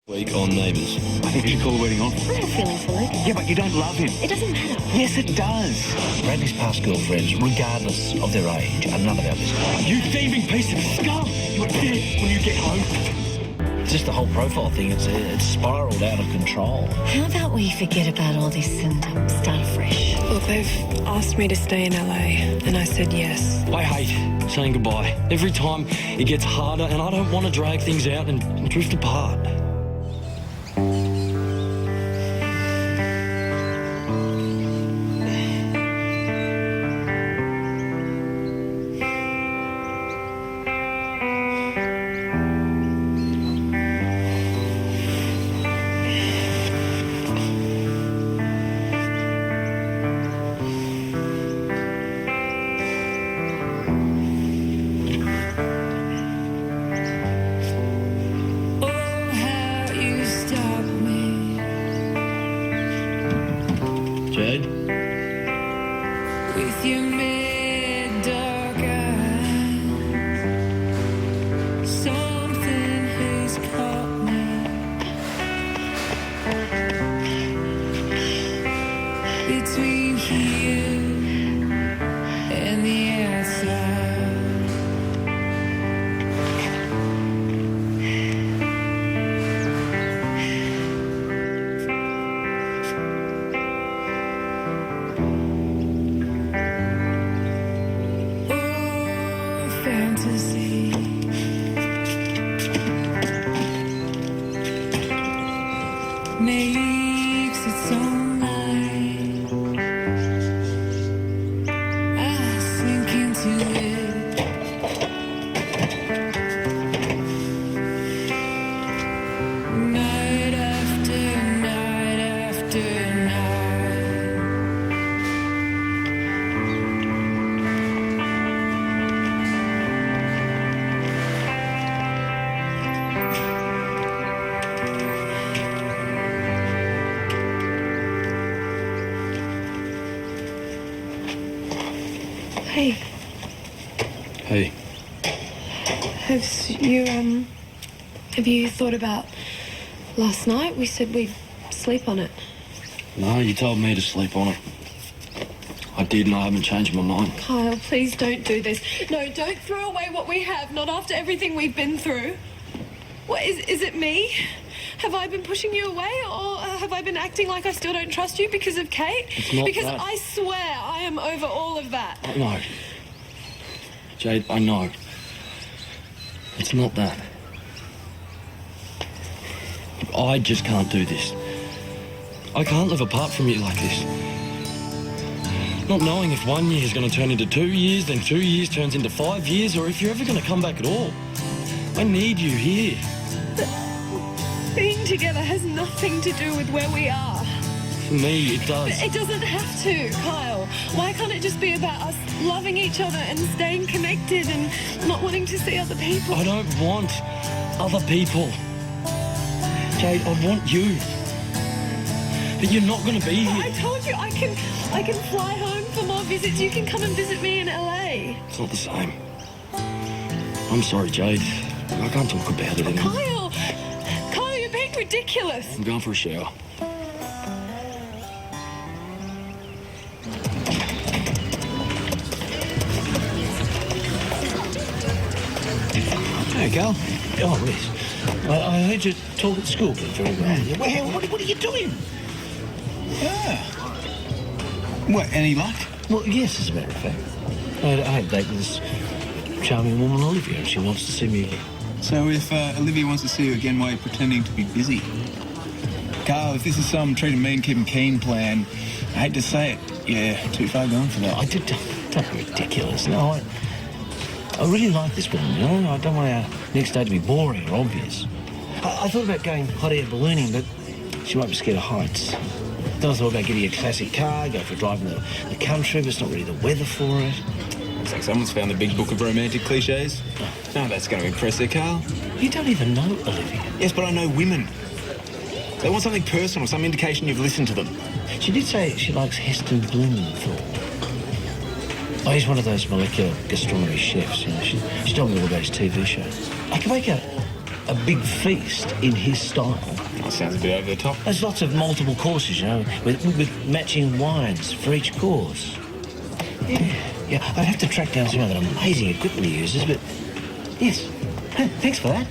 Week on Neighbours. I think we should call the wedding off. I have feelings for Luke. Yeah, but you don't love him. It doesn't matter. Yes, it does. Bradley's past girlfriends, regardless of their age, are none of our business. You thieving piece of scum! You're dead when you get home. It's just the whole profile thing. It's spiralled out of control. How about we forget about all this and start afresh? Look, they've asked me to stay in LA, and I said yes. I hate saying goodbye. Every time it gets harder, and I don't want to drag things out and drift apart. Jade? With your mid-dark eyes, something has caught me. Between here and the outside. Fantasy makes its own light. I sink into it. Night after night after night. Hey, Hey, have you thought about last night? We said we'd sleep on it. no, you told me to sleep on it. I did, and I haven't changed my mind. Kyle, please don't do this. No, don't throw away what we have, not after everything we've been through. What, is it me? Have I been pushing you away, or have I been acting like I still don't trust you because of Kate? It's not because that. I swear I am over all of that. I know. Jade, I know. It's not that. I just can't do this. I can't live apart from you like this. Not knowing if 1 year is going to turn into 2 years, then 2 years turns into 5 years, or if you're ever going to come back at all. I need you here. Being together has nothing to do with where we are. For me, it does. It doesn't have to, Kyle. Why can't it just be about us loving each other and staying connected and not wanting to see other people? I don't want other people. Jade, I want you. But you're not going to be I here. told you I can fly home for more visits. You can come and visit me in LA. It's not the same. I'm sorry, Jade. I can't talk about it anymore. Kyle, you're being ridiculous. I'm going for a shower. Hey, Cal. Oh, Liz. I heard you talk at school very well. Well, what are you doing? Yeah. What, any luck? Well, yes, as a matter of fact. I had a date with this charming woman, Olivia, and she wants to see me again. So if Olivia wants to see you again, why are you pretending to be busy? Carl, if this is some treat 'em mean, keep 'em keen plan, I hate to say it, yeah, too far gone for that. Don't be ridiculous. No, I really like this woman, you know? I don't want our next day to be boring or obvious. I thought about going hot air ballooning, but she might be scared of heights. Then I thought about getting a classic car, go for a drive in the country, but it's not really the weather for it. Looks like someone's found the big book of romantic cliches. No, that's going to impress her, Carl. You don't even know Olivia. Yes, but I know women. They want something personal, some indication you've listened to them. She did say she likes Heston Blumenthal. Oh, he's one of those molecular gastronomy chefs, you know. She told me all about his TV show. I can make a a big feast in his style. That sounds a bit over the top. There's lots of multiple courses, you know, with matching wines for each course. Yeah, I'd have to track down some of that amazing equipment he uses, but yes. Hey, thanks for that.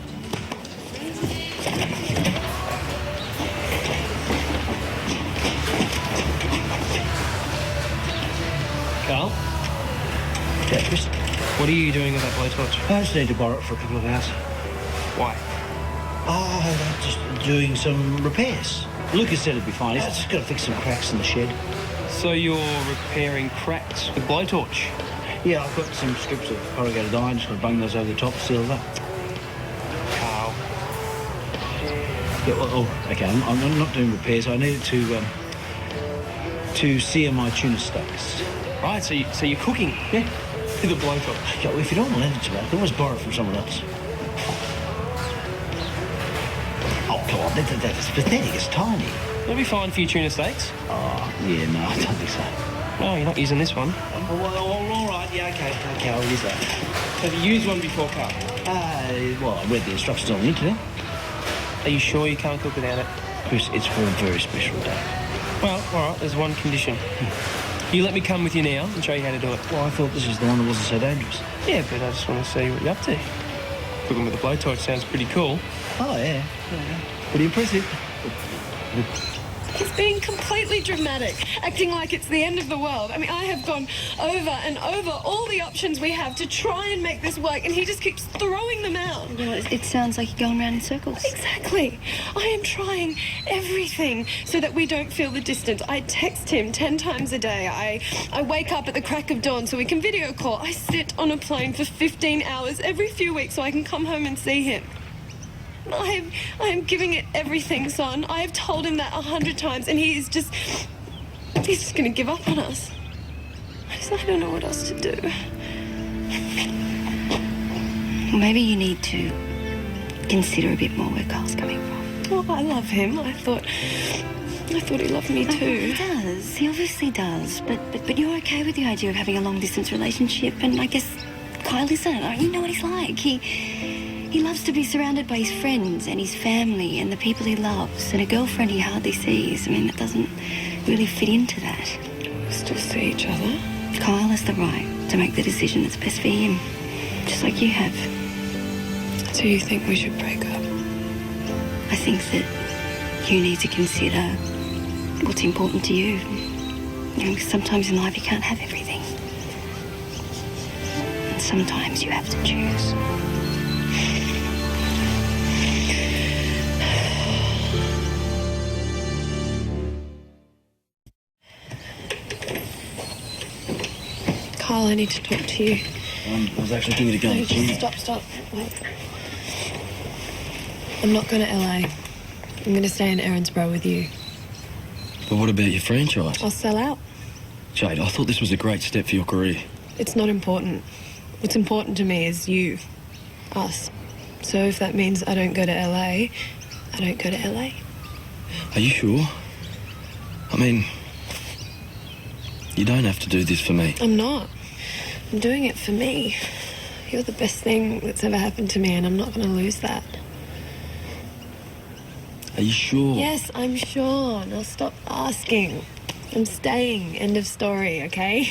Carl, Yeah, Chris, what are you doing with that blowtorch? I just need to borrow it for a couple of hours. Why? Oh, I'm just doing some repairs. Lucas said it'd be fine. He's just got to fix some cracks in the shed. So you're repairing cracks with blowtorch? Yeah, I've got some strips of corrugated iron. Just got to bung those over the top, seal it up. Carl. Yeah, well, okay, I'm not doing repairs. I needed to sear my tuna steaks. Right, so you're cooking? Yeah. With a blowtorch? Yeah, well, if you don't want to lend it to me, I can always borrow it from someone else. Oh, come on, that's pathetic. It's tiny. That'll be fine for your tuna steaks. Oh, yeah, no, I don't think so. No, you're not using this one. Oh, well, all right, yeah, okay, I'll use that. Have you used one before, Carl? Well, I read the instructions on the internet. Are you sure you can't cook without it? Chris, it's for a very special day. Well, all right, there's one condition. You let me come with you now and show you how to do it. Well, I thought this was the one that wasn't so dangerous. Yeah, but I just want to see what you're up to. Cooking with a blowtorch sounds pretty cool. Oh, yeah. Pretty impressive. He's being completely dramatic, acting like it's the end of the world. I mean, I have gone over and over all the options we have to try and make this work, and he just keeps throwing them out. Well, it sounds like you're going around in circles. Exactly. I am trying everything so that we don't feel the distance. I text him 10 times a day. I wake up at the crack of dawn so we can video call. I sit on a plane for 15 hours every few weeks so I can come home and see him. I am giving it everything, son. I have told him that 100 times, and he's just going to give up on us. I don't know what else to do. Well, maybe you need to consider a bit more where Carl's coming from. Oh, I love him. I thought he loved me too. He does. He obviously does. But you're okay with the idea of having a long-distance relationship, and I guess Kyle isn't. You know what he's like. He loves to be surrounded by his friends and his family and the people he loves, and a girlfriend he hardly sees. I mean, that doesn't really fit into that. We still see each other. Kyle has the right to make the decision that's best for him, just like you have. So you think we should break up? I think that you need to consider what's important to you. You know, sometimes in life you can't have everything. And sometimes you have to choose. Carl, I need to talk to you. I was actually thinking of going No, to the gym. stop. Wait. I'm not going to LA. I'm going to stay in Erinsborough with you. But what about your franchise? I'll sell out. Jade, I thought this was a great step for your career. It's not important. What's important to me is you. Us. So if that means I don't go to LA, I don't go to LA. Are you sure? I mean, you don't have to do this for me. I'm not. I'm doing it for me. You're the best thing that's ever happened to me, and I'm not going to lose that. Are you sure? Yes, I'm sure. Now stop asking. I'm staying. End of story, okay?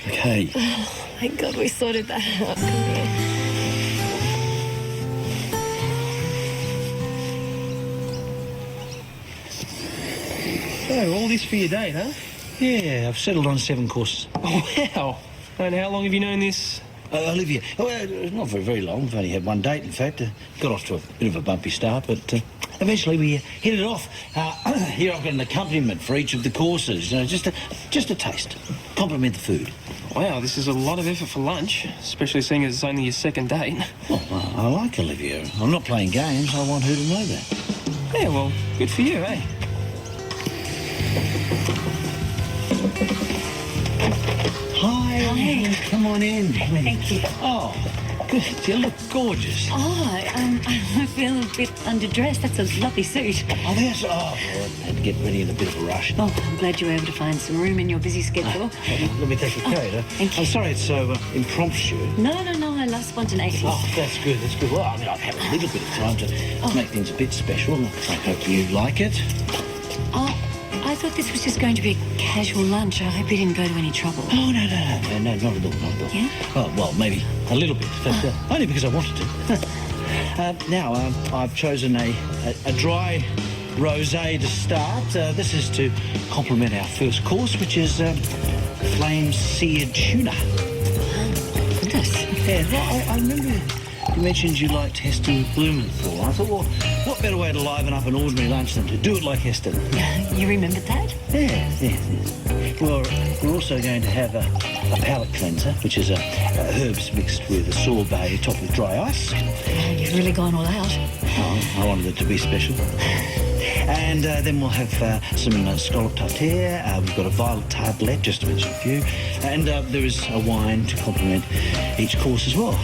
Okay. Oh, thank God we sorted that out. Come here. So, all this for your date, huh? Yeah, I've settled on 7 courses. Oh, wow. And how long have you known this? Olivia, not for very long. We've only had one date, in fact. Got off to a bit of a bumpy start, but eventually we hit it off. Here I've got an accompaniment for each of the courses, you know, just a taste. Compliment the food. Wow, this is a lot of effort for lunch, especially seeing as it's only your second date. Oh, I like Olivia. I'm not playing games. I want her to know that. Yeah, well, good for you, eh? Hi. Come on in. Thank you. Oh, Good. You look gorgeous. Oh, I feel a bit underdressed. That's a lovely suit. Oh, yes. Oh, well, I had to get ready in a bit of a rush. Oh, I'm glad you were able to find some room in your busy schedule. Let me take a coat. thank you. I'm sorry it's so impromptu. No, I love spontaneity. Oh, that's good. That's good. Well, I mean, I've had a little bit of time to make things a bit special. I hope you like it. Oh, I thought this was just going to be a casual lunch. I hope you didn't go to any trouble. Oh, no, not at all, not at all. Yeah? Oh, well, maybe a little bit, but only because I wanted to. Now, I've chosen a dry rosé to start. This is to complement our first course, which is flame-seared tuna. Goodness. Yeah, well, I remember you mentioned you liked Heston Blumenthal. I thought, well, what better way to liven up an ordinary lunch than to do it like Heston? You remembered that? Yes. Well, we're also going to have a palate cleanser, which is herbs mixed with a sorbet topped with dry ice. You've really gone all out. Oh, I wanted it to be special. And then we'll have some scallop tartare. We've got a violet tartelette, just to mention a few. And there is a wine to complement each course as well.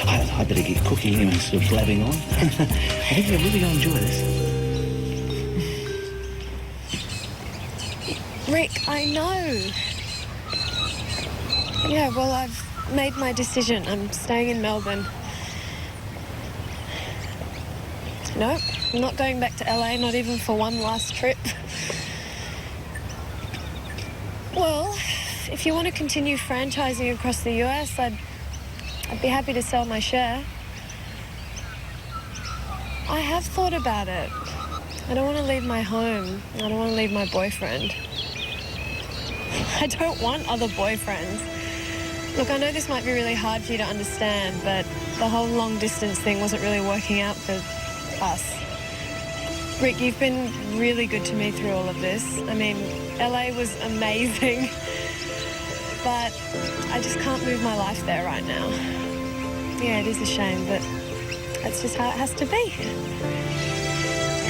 I better get cooking anyway instead of blabbing on. I think you're really going to enjoy this. Rick, I know. Yeah, well, I've made my decision. I'm staying in Melbourne. No, I'm not going back to LA, not even for one last trip. Well, if you want to continue franchising across the US, I'd be happy to sell my share. I have thought about it. I don't want to leave my home. I don't want to leave my boyfriend. I don't want other boyfriends. Look, I know this might be really hard for you to understand, but the whole long-distance thing wasn't really working out for us. Rick, you've been really good to me through all of this. I mean, LA was amazing, but I just can't move my life there right now. Yeah, it is a shame, but that's just how it has to be.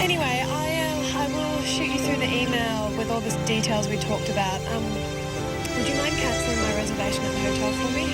Anyway, I will shoot you through the email with all the details we talked about. Would you mind cancelling my reservation at the hotel for me?